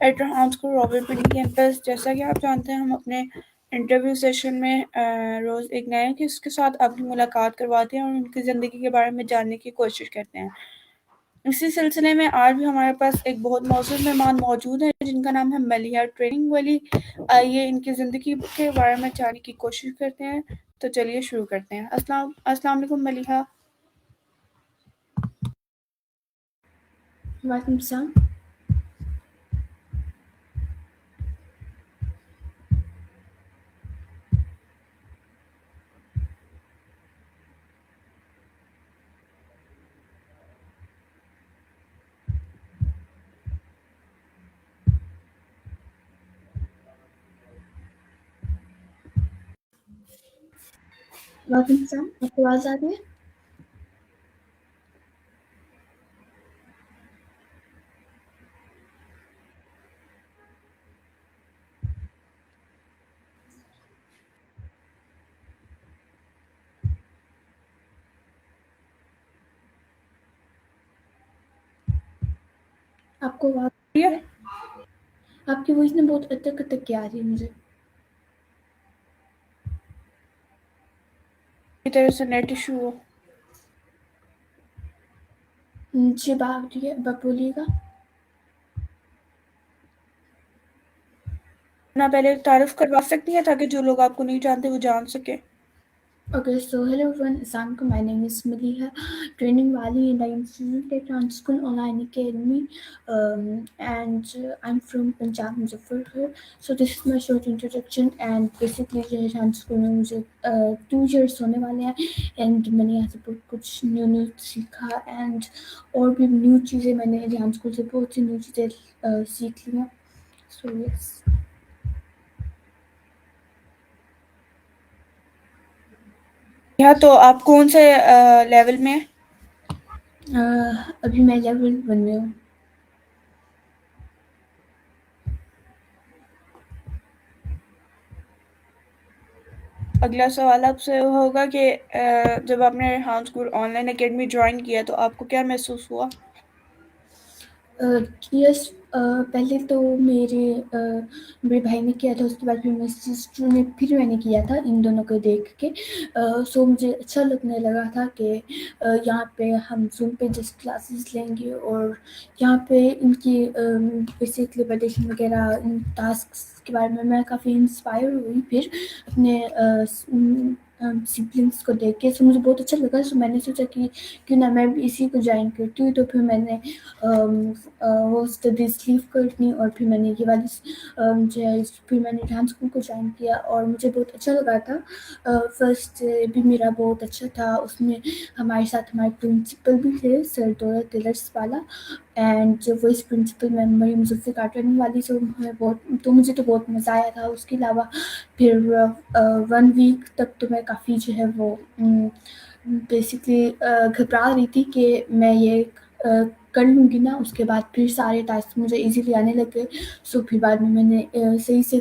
Adder house کو Robert پنی campus, جیسا کہ آپ جانتے ہیں ہم اپنے انٹرویو سیشن میں روز ایک نئے کس کے ساتھ اپنی ملاقات کرواتے ہیں اور ان کی زندگی کے بارے میں جاننے کی کوشش کرتے ہیں۔ اسی سلسلے میں آج بھی ہمارے پاس ایک بہت موثر مہمان موجود ہے جن کا نام ہے ملیحہ ٹریننگ والی۔ آئیے ان کی زندگی کے بارے میں جاننے کی کوشش کرتے ہیں، تو چلیے شروع کرتے ہیں۔ السلام علیکم ملیحہ۔ وعلیکم السلام۔ وعلیکم السلام، آپ کو آواز آ رہی ہے؟ آپ کو آواز آ رہی ہے؟ آپ کی وائس نے بہت اٹک اٹک کے آ رہی ہے مجھے۔ کی طرف سے نیٹ ایشو ہو۔ جی بات بولیے گا۔ نہ پہلے تعارف کروا سکتی ہیں تاکہ جو لوگ آپ کو نہیں جانتے وہ جان سکے۔ Okay, so hello everyone, Assalamualaikum. My name is Maliha, training Wali, and I am student at Trans School Online Academy. And I'm from Punjab, Muzaffarpur. So this is my short introduction. And basically, Trans School में मुझे 2 years होने वाले हैं, and मैंने यहाँ से बहुत कुछ न्यू सीखा, and और भी न्यू चीज़ें मैंने ध्यान स्कूल से बहुत सी न्यू चीज़ें सीख ली हैं। So yes. یہاں تو آپ کون سے لیول میں ہیں؟ ابھی میں لیول 1 میں ہوں۔ اگلا سوال آپ سے ہوگا کہ جب آپ نے Rehan school on line academy join کیا تو آپ کو کیا محسوس ہوا؟ یس، پہلے تو میرے بھائی نے کیا تھا، اس کے بعد پھر میری سسٹر نے، پھر میں نے کیا تھا ان دونوں کو دیکھ کے۔ سو مجھے اچھا لگنے لگا تھا کہ یہاں پہ ہم زوم پہ جسٹ کلاسز لیں گے، اور یہاں پہ ان کی بیسکلی ویلیڈیشن وغیرہ ان ٹاسکس کے بارے میں کافی انسپائر ہوئی پھر اپنے سبلنگس کو دیکھ کے۔ سو مجھے بہت اچھا لگا، سو میں نے سوچا کہ کیوں نہ میں بھی اسی کو جوائن کرتی ہوں۔ تو پھر میں نے وہ اسٹڈیز لیو کرنی، اور پھر میں نے یہ والی پھر میں نے ڈانس اسکول کو جوائن کیا، اور مجھے بہت اچھا لگا تھا۔ فرسٹ بھی میرا بہت اچھا تھا، اس میں ہمارے ساتھ ہمارے پرنسپل بھی تھے، سر دولت ٹیلرس والا، اینڈ جو وائس پرنسپل میں مریم ذوالفقار ٹریننگ والی، تو مجھے تو بہت مزہ آیا تھا۔ اس کے علاوہ پھر 1 ویک تک تو میں کافی جو ہے وہ بیسکلی گھبرا رہی تھی کہ میں یہ کر لوں گی نا، اس کے بعد پھر سارے ٹاسک مجھے ایزیلی آنے لگے۔ سو پھر بعد میں نے صحیح سے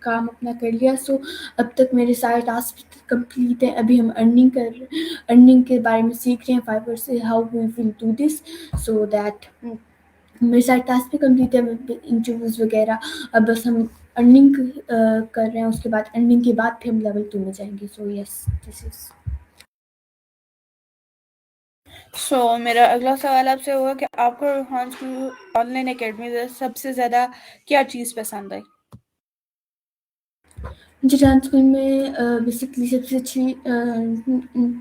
کام اپنا کر لیا۔ سو اب تک میرے سارے ٹاسک کمپلیٹ ہیں۔ ابھی ہم ارننگ کے بارے میں سیکھ رہے ہیں، فائبر سے how we will do this, so that میرے سارے ٹاسک بھی کمپلیٹ ہے، انٹرویوز وغیرہ۔ اب بس ہم ارننگ کر رہے ہیں، اس کے بعد ارننگ کے بعد پھر ہم لیول 2 میں جائیں گے۔ سو یس، دس از۔ میرا اگلا سوال آپ سے ہوگا کہ آپ کو Rehan school on line academy سے سب سے زیادہ کیا چیز پسند آئی؟ مجھے ڈانس اسکول میں بیسکلی سب سے اچھی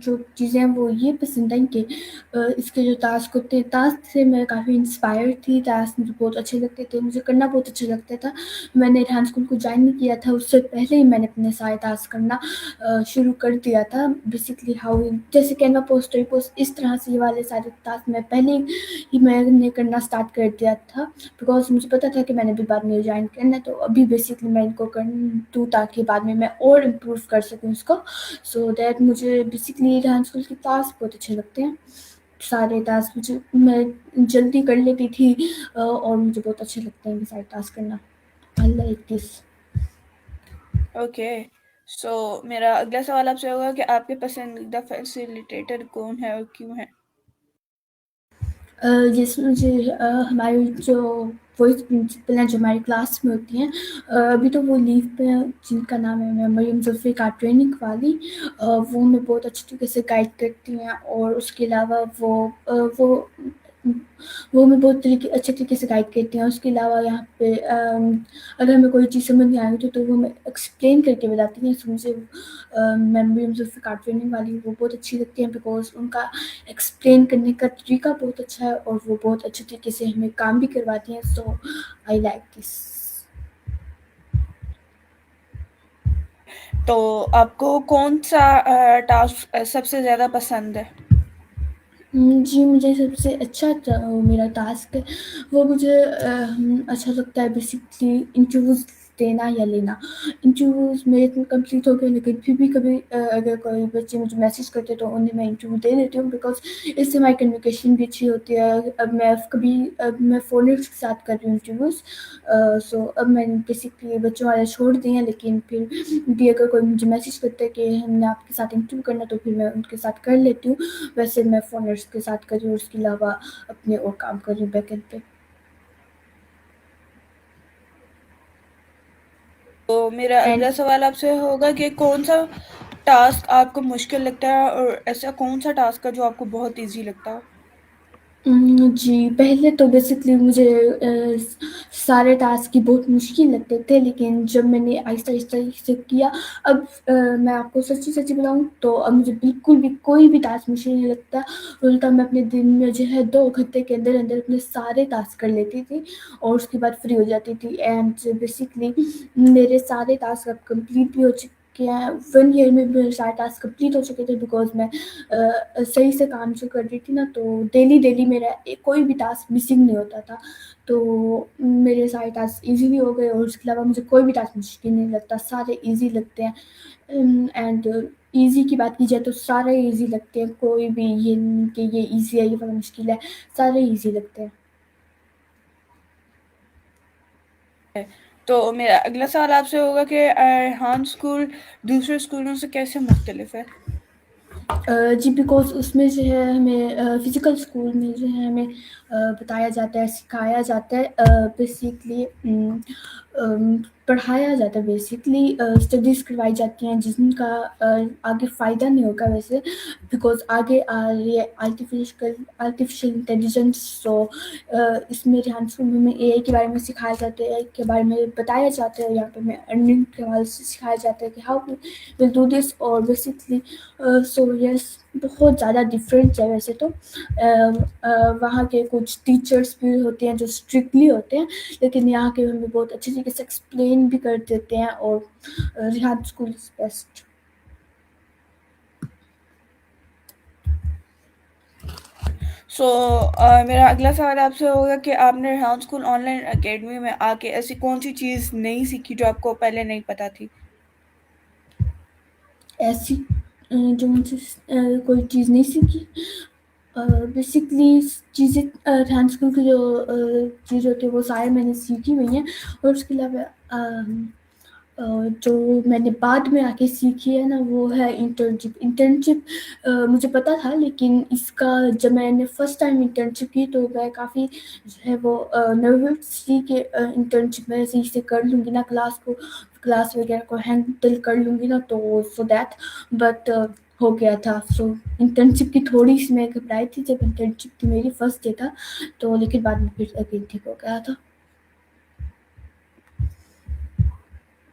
جو چیزیں ہیں وہ یہ پسند آئیں کہ اس کے جو ٹاسک ہوتے ہیں، ٹاسک سے میں کافی انسپائر تھی۔ ٹاسک مجھے بہت اچھے لگتے تھے، مجھے کرنا بہت اچھا لگتا تھا۔ میں نے ڈانس اسکول کو جوائن نہیں کیا تھا، اس سے پہلے ہی میں نے اپنے سارے ٹاسک کرنا شروع کر دیا تھا۔ بیسکلی جیسے کینوا پوسٹ اس طرح سے یہ والے سارے ٹاسک میں پہلے ہی میں نے کرنا اسٹارٹ کر دیا تھا، بیکاز مجھے پتا تھا کہ میں نے بھی بعد میں جوائن کرنا ہے، تو ابھی بیسکلی میں ان کو کر دوں تاکہ بعد میں اور امپروو کر سکوں اس کو۔ سو دیٹ مجھے بیسکلی ڈانس اسکول کے ٹاسک بہت اچھے لگتے ہیں۔ سارے ٹاسک میں جلدی کر لیتی تھی، اور مجھے بہت اچھے لگتے ہیں یہ سارے ٹاسک کرنا۔ اللہ حافظ۔ اوکے، میرا اگلا سوال آپ سے ہوگا کہ آپ کے پسندیدہ فیسیلیٹیٹر کون ہے اور کیوں ہے؟ जैसे मुझे हमारी जो वाइस प्रिंसिपल हैं जो हमारी क्लास में होती हैं, अभी तो वो लीव पे हैं, जिनका नाम है मरियम जुल्फ़िकार ट्रेनिंग वाली। वो हमें बहुत अच्छे तरीके से गाइड करती हैं, और उसके अलावा वो हमें बहुत अच्छे तरीके से गाइड करती हैं। उसके अलावा यहाँ पे अगर हमें कोई चीज़ समझ नहीं आई होती तो वो हमें एक्सप्लेन करके बताती हैं। सो मुझे मैम मरियम जुल्फ़िकार ट्रेनिंग वाली वो बहुत अच्छी लगती हैं, बिकॉज़ उनका एक्सप्लेन करने का तरीका बहुत अच्छा है, और वो बहुत अच्छे तरीके से हमें काम भी करवाती हैं। सो आई लाइक दिस। तो आपको कौन-सा टास्क सबसे ज़्यादा पसंद है? जी, मुझे सबसे अच्छा मेरा टास्क है, वो मुझे अच्छा लगता है बेसिकली इंटरव्यूज़ देना या लेना। इंटरव्यूज़ मेरे तो कंप्लीट हो गए, लेकिन फिर भी कभी अगर कोई बच्चे मुझे मैसेज करते हैं तो उन्हें मैं इंटरव्यू दे देती हूँ, बिकॉज़ इससे हमारी कम्युनिकेशन भी अच्छी होती है। अब मैं फ़ॉरेनर्स के साथ कर रही हूँ इंटरव्यूज़। सो अब मैंने बेसिकली बच्चों वाले छोड़ दिए हैं, लेकिन फिर भी अगर कोई मुझे मैसेज करता है कि हमने आपके साथ इंटरव्यू करना है, तो फिर मैं उनके साथ कर लेती हूँ। वैसे मैं फ़ॉरेनर्स के साथ कर रही हूँ, उसके अलावा अपने और काम कर रही हूँ बैकएंड पे। तो मेरा एंड अगला सवाल आपसे होगा कि कौन-सा टास्क आपको मुश्किल लगता है और ऐसा कौन-सा टास्क है जो आपको बहुत ईज़ी लगता हो? जी, पहले तो बेसिकली मुझे सारे टास्क ही बहुत मुश्किल लगते थे, लेकिन जब मैंने आहिस्ता-आहिस्ता इसे किया, अब मैं आपको सच्ची-सच्ची बताऊँ तो अब मुझे बिल्कुल भी कोई भी टास्क मुश्किल नहीं लगता। उल्टा मैं अपने दिन में जो है 2 घंटे के अंदर-अंदर अपने सारे टास्क कर लेती थी, और उसके बाद फ्री हो जाती थी। एंड बेसिकली मेरे सारे टास्क अब कंप्लीट भी हो चुके हैं। 1 ईयर में मेरे सारे टास्क कंप्लीट हो चुके थे, बिकॉज़ मैं सही से काम जो कर रही थी ना, तो डेली मेरा कोई भी टास्क मिसिंग नहीं होता था। तो मेरे सारे टास्क ईज़ी भी हो गए, और उसके अलावा मुझे कोई भी टास्क मुश्किल नहीं लगता, सारे ईज़ी लगते हैं। एंड ईज़ी की बात की जाए तो सारे ईज़ी लगते हैं, कोई भी ये नहीं कि ये ईज़ी है, ये वाला मुश्किल है, सारे ईज़ी लगते हैं। तो मेरा अगला सवाल आपसे होगा कि रेहान स्कूल दूसरे स्कूलों से कैसे मुख्तलिफ है? जी, बिकॉज़ उसमें जो है हमें फ़िज़िकल स्कूल में जो है हमें बताया जाता है, सिखाया जाता है, बेसिकली पढ़ाया जाता है, बेसिकली स्टडीज़ करवाई जाती हैं जिनका आगे फ़ायदा नहीं होगा वैसे, बिकॉज़ आगे आ रही है आर्टिफ़िशियल इंटेलिजेंस। सो इसमें रेहान स्कूल में हमें एआई के बारे में सिखाया जाता है, एआई के बारे में बताया जाता है, यहाँ पे हमें अर्निंग के हवाले से सिखाया जाता है कि how we will do this, और बेसिकली सो यस, बहुत ज़्यादा डिफरेंस है वैसे तो। वहाँ के कुछ टीचर्स भी होते हैं जो स्ट्रिक्टली होते हैं, लेकिन यहाँ के हमें बहुत अच्छे तरीके से एक्सप्लेन भी कर देते हैं, और रिहात स्कूल इज़ बेस्ट। सो मेरा अगला सवाल आपसे होगा कि आपने रेहान स्कूल ऑनलाइन अकेडमी में आके ऐसी कौन-सी चीज़ नई सीखी जो आपको पहले नहीं पता थी? ऐसी जो मुझे कोई चीज़ नहीं सीखी, बेसिकली चीज़ें रिहान स्कूल की जो चीज़ होती है वो सारी मैंने सीखी हुई हैं, और उसके अलावा जो मैंने बाद में आके सीखी है ना, वो है इंटर्नशिप। इंटर्नशिप मुझे पता था, लेकिन इसका जब मैंने फर्स्ट टाइम इंटर्नशिप की तो मैं काफ़ी जो है वो नर्वस थी कि इंटर्नशिप मैं सही से कर लूँगी ना, क्लास वगैरह को हैंडल कर लूँगी ना, तो सो दैट, बट हो गया था। सो इंटर्नशिप की थोड़ी-सी मैं घबराई थी जब इंटर्नशिप की मेरी फर्स्ट डे था, तो लेकिन बाद में फिर अगेन ठीक हो गया था।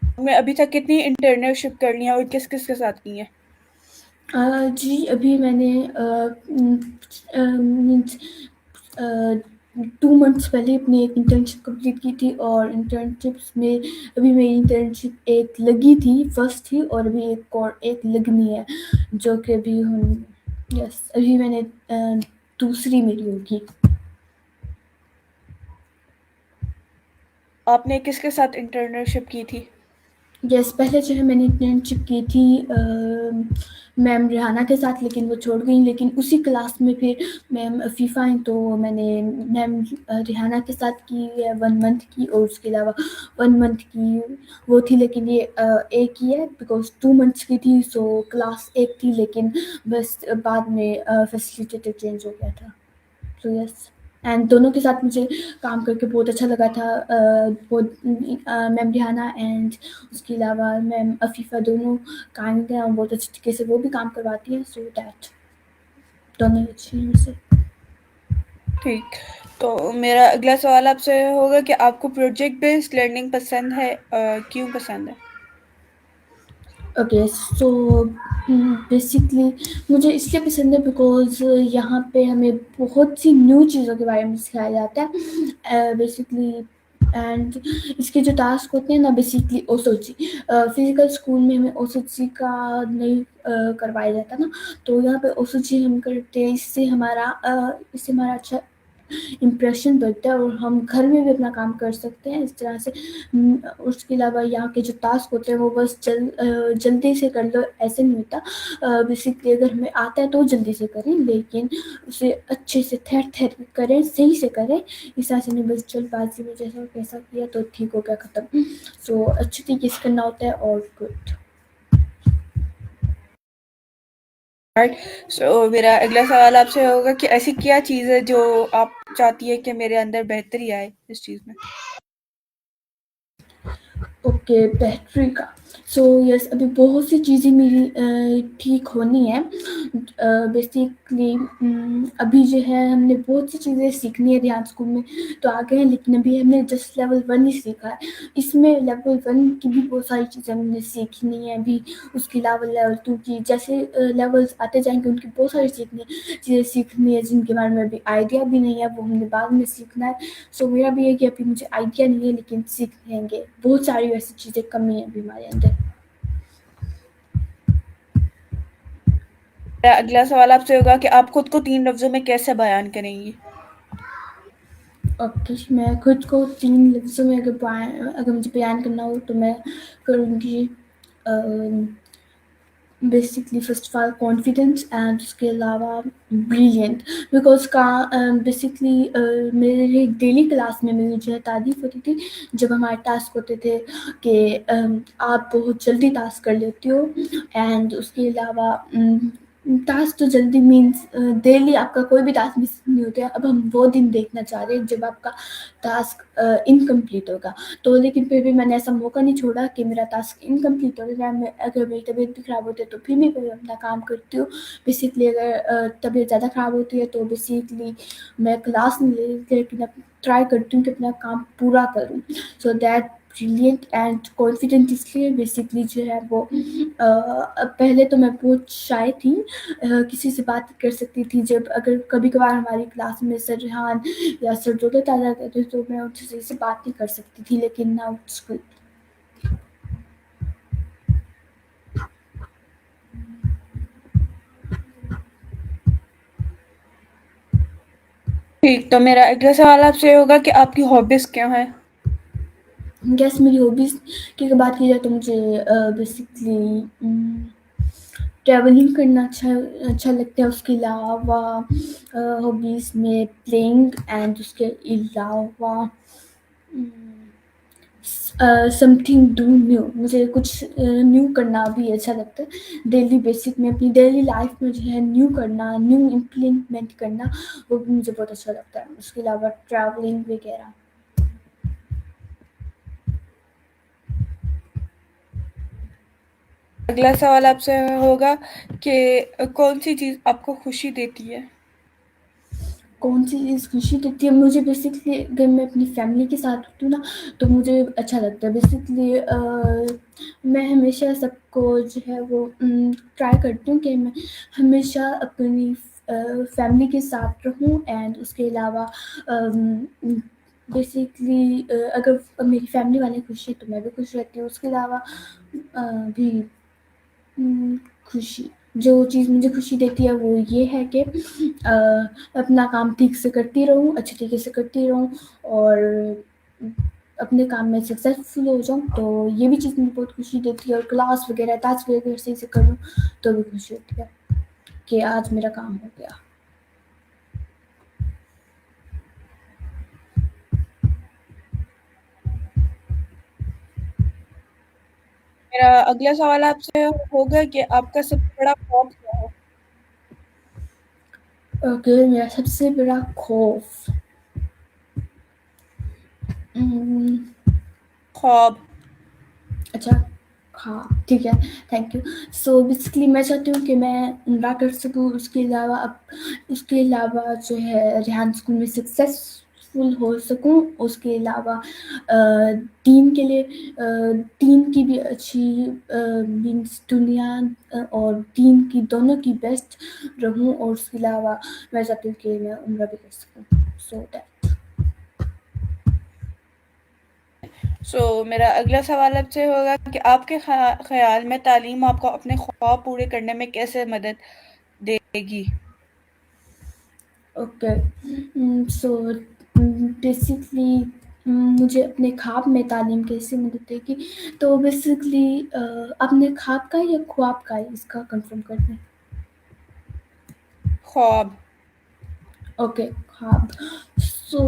मैं अभी तक कितनी इंटर्नशिप कर ली हैं और किस-किस के साथ की हैं? जी, अभी मैंने मीन्स 2 मंथ्स पहले अपनी एक इंटर्नशिप कंप्लीट की थी, और इंटर्नशिप्स में अभी मेरी इंटर्नशिप एक लगी थी, फर्स्ट थी, और अभी एक लगनी है, जो कि अभी हम यस, अभी मैंने दूसरी मेरी होगी। आपने किसके साथ इंटर्नशिप की थी? यस, पहले जो है मैंने इंटर्नशिप की थी मैम रेहाना के साथ, लेकिन वो छोड़ गईं, लेकिन उसी क्लास में फिर मैम अफ़ीफ़ा हैं, तो मैंने मैम रेहाना के साथ की है 1 मंथ की, और उसके अलावा 1 मंथ की वो थी, लेकिन ये एक ही है, बिकॉज़ 2 मंथ्स की थी, सो क्लास एक थी, लेकिन बस बाद में फैसिलिटेटर चेंज हो गया था। So yes. एंड दोनों के साथ मुझे काम करके बहुत अच्छा लगा था। बहुत मैम रिहाना एंड उसके अलावा मैम अफीफ़ा दोनों काम के बहुत अच्छे तरीके से वो भी काम करवाती हैं, सो दैट दोनों ही अच्छी हैं मुझसे। ठीक। तो मेरा अगला सवाल आपसे होगा कि आपको प्रोजेक्ट बेस्ड लर्निंग पसंद है, क्यों पसंद है? ओके सो बेसिकली मुझे इसलिए पसंद है बिकॉज़ यहाँ पे हमें बहुत सी न्यू चीज़ों के बारे में सिखाया जाता है बेसिकली। एंड इसके जो टास्क होते हैं ना बेसिकली ओसोची फिजिकल स्कूल में हमें ओसोची का नहीं करवाया जाता ना, तो यहाँ पे ओसोची हम करते हैं। इससे हमारा अच्छा इम्प्रेशन बनता है और हम घर में भी अपना काम कर सकते हैं इस तरह से। उसके अलावा यहाँ के जो टास्क होते हैं वो बस जल्दी से कर लो ऐसे नहीं होता। बेसिकली अगर हमें आता है तो जल्दी से करें, लेकिन उसे अच्छे से ठहर ठहर करें, सही से करें। इस तरह से नहीं बस जल्दबाजी में जैसा कैसा किया तो ठीक हो गया ख़त्म। सो अच्छे तरीके से करना होता है और गुड। सो मेरा अगला सवाल आपसे होगा कि ऐसी क्या चीज़ है जो आप चाहती है कि मेरे अंदर बेहतरी आए इस चीज़ में? ओके बैटरी का सो यस अभी बहुत सी चीज़ें मेरी ठीक होनी है। बेसिकली अभी जो है हमने बहुत सी चीज़ें सीखनी है ध्यान स्कूल में, तो आगे हैं, लेकिन अभी हमने जस्ट लेवल 1 ही सीखा है। इसमें लेवल 1 की भी बहुत सारी चीज़ें हमने सीखनी है अभी। उसके अलावा लेवल 2 की जैसे लेवल्स आते जाएंगे उनकी बहुत सारी चीज़ें सीखनी है जिनके बारे में अभी आइडिया भी नहीं है, वो हमने बाद में सीखना है। सो मेरा भी है कि अभी मुझे आइडिया नहीं है लेकिन सीख लेंगे। बहुत सारी ऐसी चीज़ें कमी है अभी हमारे अंदर। मेरा अगला सवाल आपसे होगा कि आप खुद को 3 लफ्ज़ों में कैसे बयान करेंगी? ओके मैं खुद को 3 लफ्ज़ों में अगर मुझे बयान करना हो तो मैं करूँगी basically first of all confidence and उसके अलावा ब्रिलियंट बिकॉज का बेसिकली मेरे डेली क्लास में मेरी जो है तारीफ होती थी जब हमारे टास्क होते थे कि आप बहुत जल्दी टास्क कर लेती हो। एंड उसके अलावा टास्क तो जल्दी मीन्स डेली आपका कोई भी टास्क मिस नहीं होता है। अब हम वो दिन देखना चाह रहे हैं जब आपका टास्क इनकम्प्लीट होगा। तो लेकिन फिर भी मैंने ऐसा मौका नहीं छोड़ा कि मेरा टास्क इनकम्प्लीट हो जाए। मैं अगर मेरी तबीयत भी ख़राब होती है तो फिर भी मैं अपना काम करती हूँ। बेसिकली अगर तबीयत ज़्यादा ख़राब होती है तो बेसिकली मैं क्लास नहीं लेती लेकिन अब ट्राई करती हूँ कि अपना काम पूरा करूँ। So that brilliant and confident इसलिए बेसिकली जो है वो पहले तो मैं बहुत शाय थी, किसी से बात कर सकती थी जब अगर कभी कभार हमारी क्लास में सर रिहान या सर दौलत आ जाते थे तो मैं उनसे सही से बात नहीं कर सकती थी, लेकिन नाउ इट्स गुड। ठीक, तो मेरा अगला सवाल आपसे होगा कि आपकी हॉबीज़ क्या हैं? गैस मेरी हॉबीज़ की अगर बात की जाए तो मुझे बेसिकली ट्रैवलिंग करना अच्छा लगता है। उसके अलावा हॉबीज़ में प्लेइंग एंड उसके अलावा समथिंग डू न्यू, मुझे कुछ न्यू करना भी अच्छा लगता है। डेली बेसिक में अपनी डेली लाइफ में जो है न्यू करना, न्यू इम्प्लीमेंट करना वो भी मुझे बहुत अच्छा लगता है। उसके अलावा ट्रैवलिंग वगैरह। अगला सवाल आपसे होगा कि कौन-सी चीज़ आपको खुशी देती है? कौन सी चीज़ खुशी देती है मुझे बेसिकली अगर मैं अपनी फैमिली के साथ होती हूँ ना तो मुझे अच्छा लगता है। बेसिकली मैं हमेशा सबको जो है वो ट्राई करती हूँ कि मैं हमेशा अपनी फैमिली के साथ रहूँ। एंड उसके अलावा बेसिकली अगर मेरी फैमिली वाले खुश हैं तो मैं भी खुश रहती हूँ। उसके अलावा भी खुशी जो चीज़ मुझे खुशी देती है वो ये है कि अपना काम ठीक से करती रहूँ, अच्छे तरीके से करती रहूँ और अपने काम में सक्सेसफुल हो जाऊँ, तो ये भी चीज़ मुझे बहुत खुशी देती है। और क्लास वगैरह टास्क वगैरह सही से करूँ तो भी खुशी होती है कि आज मेरा काम हो गया। मेरा अगला सवाल आपसे होगा कि आपका सबसे बड़ा ख़ौफ़ क्या है? ओके मेरा सबसे बड़ा खौफ उम, ख्वाब। अच्छा, हाँ, ठीक है, थैंक यू। सो बेसिकली मैं चाहती हूँ कि मैं उम्रा कर सकूँ, उसके अलावा जो है रेहान स्कूल में सक्सेसफुल हो सकूँ, उसके अलावा दीन के लिए दीन की भी अच्छी मीन्स दुनिया और दीन की दोनों की बेस्ट रहूँ, और उसके अलावा मैं चाहती हूँ कि मैं उम्रा भी कर सकूँ। सो दैट सो मेरा अगला सवाल आपसे होगा कि आपके ख्याल में तालीम आपको अपने ख्वाब पूरे करने में कैसे मदद देगी? ओके। सो बेसिकली मुझे अपने ख्वाब में तालीम कैसे मदद देगी, तो बेसिकली अपने ख्वाब का या ख्वाब का है, इसका कंफर्म कर दें। ख्वाब। ओके, ख्वाब। सो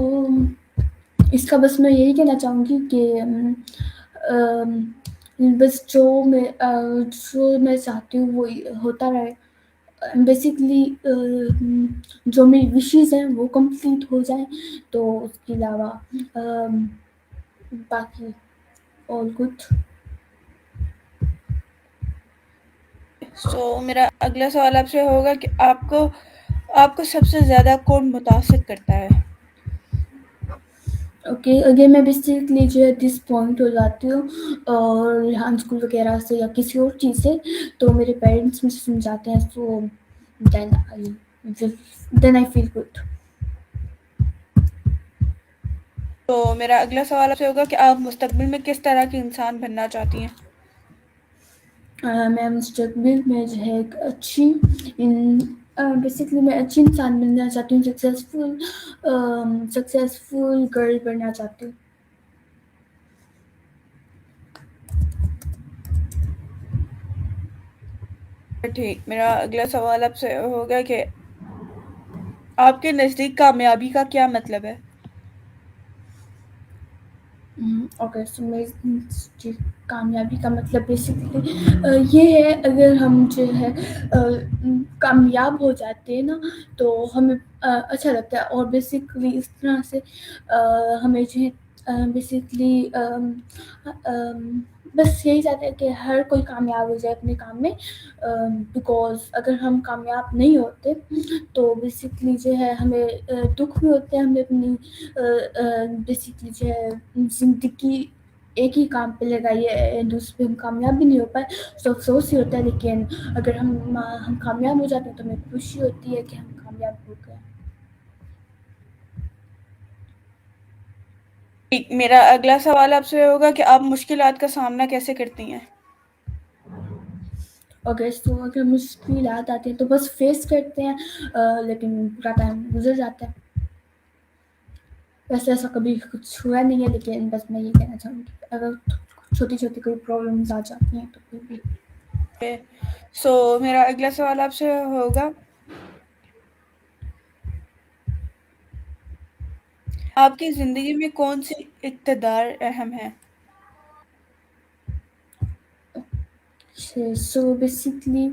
इसका बस मैं यही कहना चाहूँगी कि बस जो मैं चाहती हूँ वो होता रहे। बेसिकली जो मेरी विशेज़ हैं वो कंप्लीट हो जाएँ, तो उसके अलावा बाकी ऑल गुड। सो मेरा अगला सवाल आपसे होगा कि आपको आपको सबसे ज़्यादा कौन मुतासिर करता है? ओके, अगर मैं बेसिकली जो है डिसपॉइंट हो जाती हूँ और रेहान स्कूल वगैरह से या किसी और चीज़ से, तो मेरे पेरेंट्स मुझे समझाते हैं, so then I then I feel good. तो मेरा अगला सवाल आपसे होगा कि आप मुस्तकबिल में किस तरह की इंसान बनना चाहती हैं? मैं मुस्तकबिल में जो है एक अच्छी बेसिकली मैं अच्छी इंसान बनना चाहती हूँ, सक्सेसफुल गर्ल बनना चाहती हूँ। ठीक, मेरा अगला सवाल आपसे होगा कि आपके नज़दीक कामयाबी का क्या मतलब है? ओके, सो मेरी जी कामयाबी का मतलब बेसिकली ये है, अगर हम जो है कामयाब हो जाते हैं ना, तो हमें अच्छा लगता है, और बेसिकली इस तरह से हमें जो है बेसिकली बस यही चाहते हैं कि हर कोई कामयाब हो जाए अपने काम में, बिकॉज़ अगर हम कामयाब नहीं होते तो बेसिकली जो है हमें दुःख भी होते हैं, हमें अपनी बेसिकली जो है ज़िंदगी एक ही काम पे लगाई है एंड उस पे हम कामयाब भी नहीं हो पाए, तो अफ़सोस ही होता है, लेकिन अगर हम कामयाब हो जाते हैं तो हमें खुशी होती है कि हम कामयाब हो गए। ठीक, मेरा अगला सवाल आपसे होगा कि आप मुश्किलात का सामना कैसे करती हैं? अगर मुश्किलात आती हैं तो बस फेस करते हैं, लेकिन पूरा टाइम गुज़र जाता है। वैसे ऐसा कभी कुछ हुआ नहीं है, लेकिन बस मैं ये कहना चाहूँगी अगर छोटी-छोटी कोई प्रॉब्लम्स आ जाती हैं तो फिर भी। सो मेरा अगला सवाल आपसे होगा, आपकी ज़िंदगी में कौन-सी इक़्तिदार अहम है? So basically,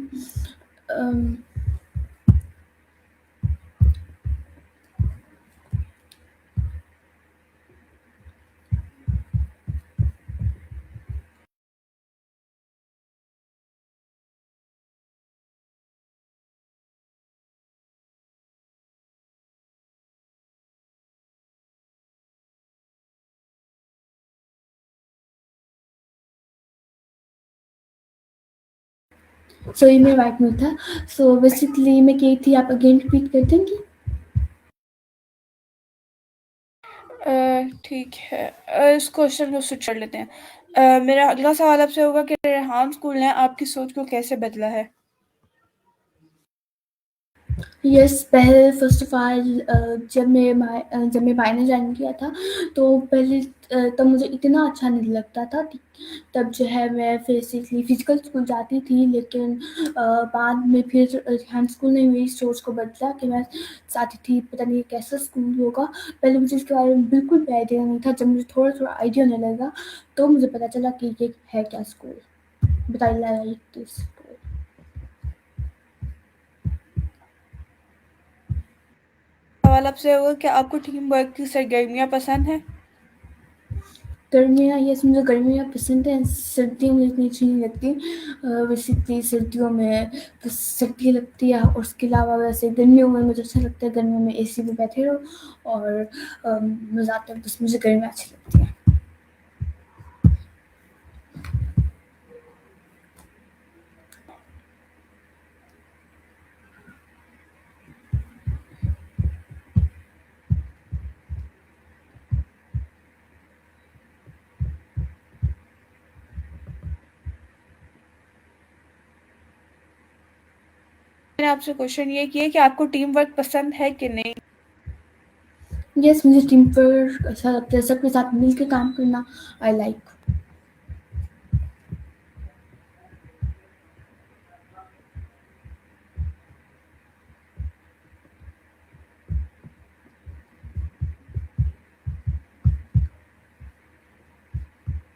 um, so ये मेरा वाइट में था। सो बेसिकली मैं कही थी, आप अगेन रिपीट कर देंगी? ठीक है, इस क्वेश्चन को स्विच कर लेते हैं। मेरा अगला सवाल आपसे होगा कि रेहान स्कूल ने आपकी सोच को कैसे बदला है? यस, पहले फ़र्स्ट ऑफ़ ऑल जब मेरे भाई ने जॉइन किया था, तो पहले तब मुझे इतना अच्छा नहीं लगता था। तब जो है मैं बेसिकली फ़िज़िकल स्कूल जाती थी, लेकिन बाद में फिर रेहान स्कूल ने मेरी सोच को बदला कि मैं चाहती थी पता नहीं ये कैसा स्कूल होगा। पहले मुझे इसके बारे में बिल्कुल भी आइडिया नहीं था, जब मुझे थोड़ा-थोड़ा आइडिया होने लगा, तो मुझे पता चला कि ये है क्या school. But I like this school. सवाल आपसे होगा कि आपको टीम वर्क की सरगर्मियाँ पसंद हैं? गर्मियाँ, यस मुझे गर्मियाँ पसंद हैं, सर्दियाँ मुझे इतनी अच्छी नहीं लगती। बेसिकली सर्दियों में बस सर्दी लगती है, और उसके अलावा वैसे गर्मियों में मुझे अच्छा लगता है, गर्मियों में एसी में बैठे रहो और मज़ा आता है, बस मुझे गर्मियाँ अच्छी लगती हैं। मैंने आपसे क्वेश्चन ये किया कि आपको टीम वर्क पसंद है कि नहीं? यस मुझे टीम वर्क अच्छा लगता है, सबके साथ मिल के काम करना आई लाइक।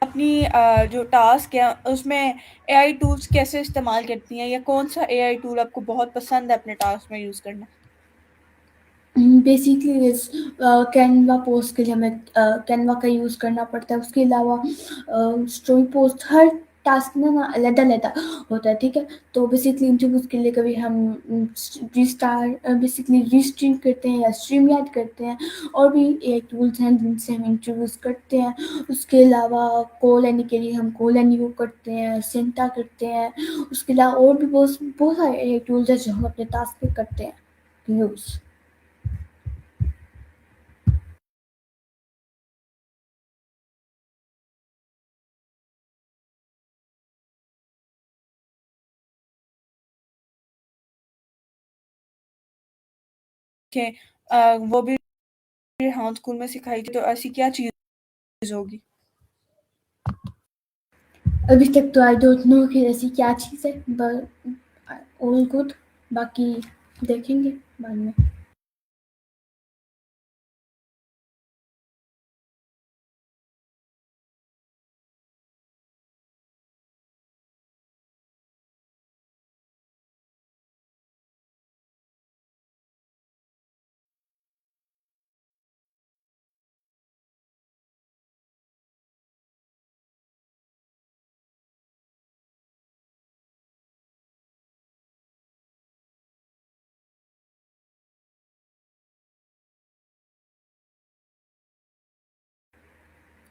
अपनी जो टास्क है उसमें एआई टूल्स कैसे इस्तेमाल करती हैं, या कौन सा एआई टूल आपको बहुत पसंद है अपने टास्क में यूज़ करना? बेसिकली कैनवा पोस्ट के लिए हमें कैनवा का यूज़ करना पड़ता है, उसके अलावा स्टोरी पोस्ट हर टास्क में ना अलग-अलग होता है, ठीक है? तो बेसिकली इंटरव्यूज़ के लिए कभी हम बेसिकली रीस्ट्रीम करते हैं या स्ट्रीम याद करते हैं, और भी एआई टूल्स हैं जिनसे हम इंटरव्यूज़ करते हैं। उसके अलावा कॉल एनी के लिए हम कॉल एनी करते हैं, सेंटा करते हैं, उसके अलावा और भी बहुत सारे एआई टूल्स हैं जो हम अपने टास्क पे करते हैं यूज़। कि वो भी हाँ स्कूल में सिखाई थी, तो ऐसी क्या चीज़ होगी? अभी तक तो आई डोंट नो कि ऐसी क्या चीज़ है, बट ऑल गुड, बाकी देखेंगे बाद में।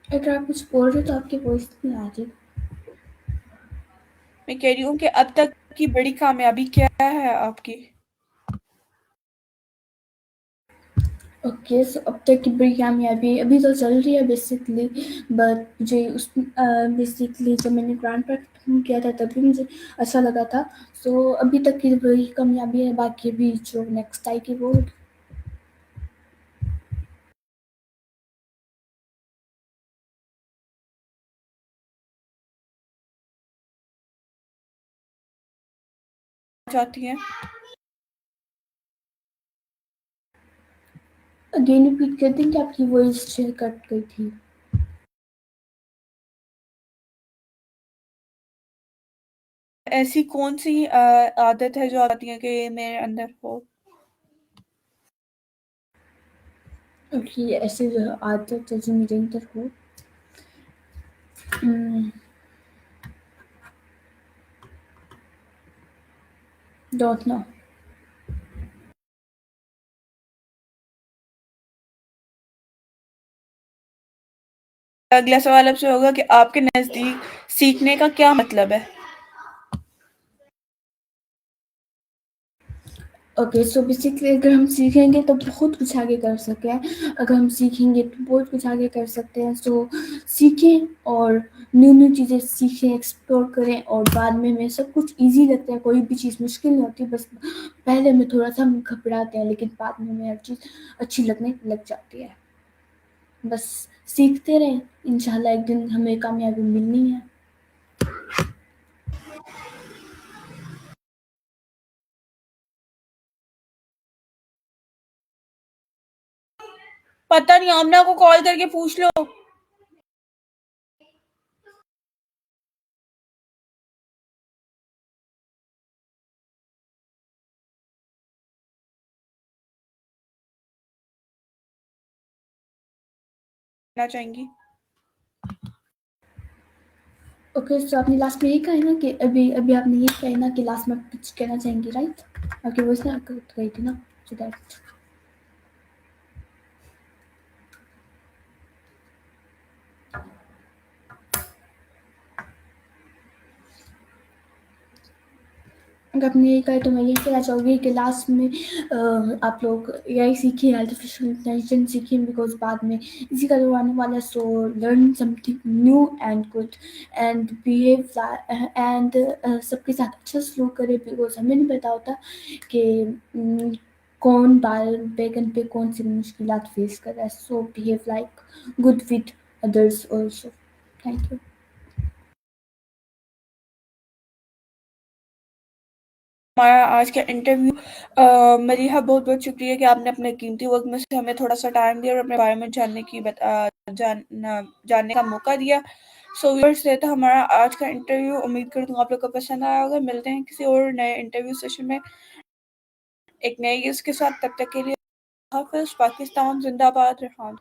अगर आप कुछ बोल रहे हो तो आपकी वॉइस नहीं आ रही। मैं कह रही हूँ कि अब तक की बड़ी कामयाबी क्या है आपकी? ओके, सो अब तक की बड़ी कामयाबी अभी तो चल रही है बेसिकली, बट मुझे उस बेसिकली जब मैंने ग्रांड परफॉर्म किया था तभी मुझे अच्छा लगा था। सो अभी तक की बड़ी कामयाबी है, बाकी अभी जो नेक्स्ट आएगी वो चाहती हैं? अगेन रिपीट कर दें कि आपकी वॉइस कट गई थी। ऐसी कौन-सी आदत है जो आप चाहती हैं कि मेरे अंदर हो? ओके, ऐसी जो आदत है जो मेरे अंदर हो, डोंट नो। अगला सवाल आपसे होगा कि आपके नज़दीक सीखने का क्या मतलब है? ओके, सो बेसिकली अगर हम सीखेंगे तो बहुत कुछ आगे कर सकते हैं, अगर हम सीखेंगे तो बहुत कुछ आगे कर सकते हैं। सो सीखें और न्यू-न्यू चीज़ें सीखें, एक्सप्लोर करें, और बाद में हमें सब कुछ ईज़ी लगता है, कोई भी चीज़ मुश्किल नहीं होती, बस पहले हमें थोड़ा-सा हम घबराते हैं, लेकिन बाद में हमें हर चीज़ अच्छी लगने लग जाती है। बस सीखते रहें, इंशाल्लाह एक दिन हमें कामयाबी मिलनी है। पता नहीं, आमना को कॉल करके पूछ लो। ना चाहेंगी? ओके, सो आपने लास्ट में यही कहा है ना कि अभी अभी आपने ये कहा है ना कि लास्ट में कुछ कहना चाहेंगी, राइट? आपकी वॉइस ना कट गई थी ना, सो दैट अगर आपने यही कहा है तो मैं यही कहना चाहूँगी कि लास्ट में आप लोग एआई सीखिए, आर्टिफिशियल इंटेलिजेंस सीखिए, बिकॉज़ बाद में इसी का दौर आने वाला है। So learn something new and good and behave and सबके साथ अच्छा सलूक करें, बिकॉज़ हमें नहीं पता होता कि कौन बैगन पे कौन सी मुश्किलात फेस कर रहा है। So behave like good with others also. Thank you. हमारा आज का इंटरव्यू। मरीहा, बहुत बहुत शुक्रिया कि आपने अपने कीमती वक्त में से हमें थोड़ा सा टाइम दिया और अपने बारे में जानने का मौका दिया। सो व्यूअर्स, ये था हमारा आज का इंटरव्यू। उम्मीद करता हूँ आप लोग को पसंद आया होगा। मिलते हैं किसी और नए इंटरव्यू सेशन में एक नए गेस्ट के साथ। तब तक के लिए हाफिज। पाकिस्तान जिंदाबाद। रहमान।